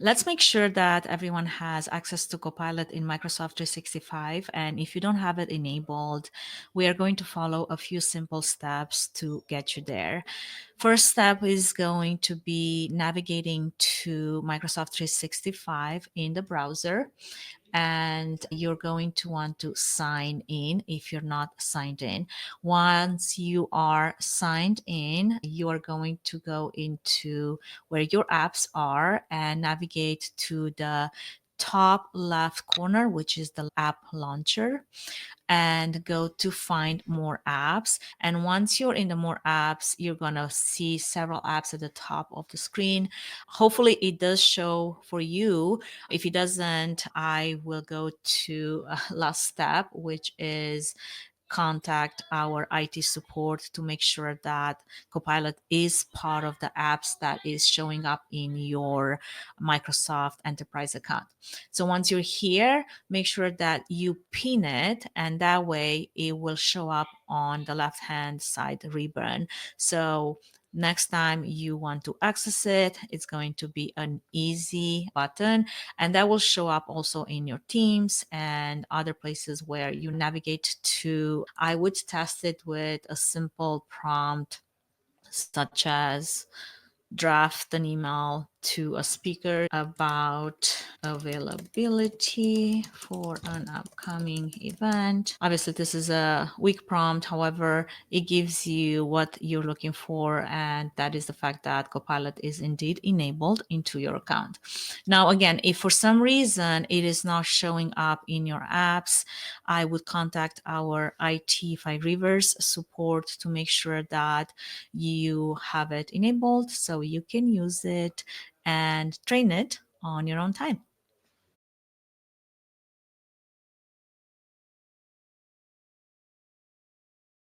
Let's make sure that everyone has access to Copilot in Microsoft 365. And if you don't have it enabled, we are going to follow a few simple steps to get you there. First step is going to be navigating to Microsoft 365 in the browser, and you're going to want to sign in if you're not signed in. Once you are signed in, you are going to go into where your apps are and navigate to the top left corner, which is the app launcher, and go to find more apps. And once you're in the more apps, you're going to see several apps at the top of the screen. Hopefully it does show for you. If it doesn't, I will go to last step, which is contact our IT support to make sure that Copilot is part of the apps that is showing up in your Microsoft Enterprise account. So once you're here, make sure that you pin it, and that way it will show up on the left-hand side ribbon. So next time you want to access it, it's going to be an easy button, and that will show up also in your Teams and other places where you navigate to. I would test it with a simple prompt such as draft an email to a speaker about availability for an upcoming event. Obviously, this is a weak prompt. However, it gives you what you're looking for, and that is the fact that Copilot is indeed enabled into your account. Now, again, if for some reason it is not showing up in your apps, I would contact our IT Five Rivers support to make sure that you have it enabled so you can use it and train it on your own time.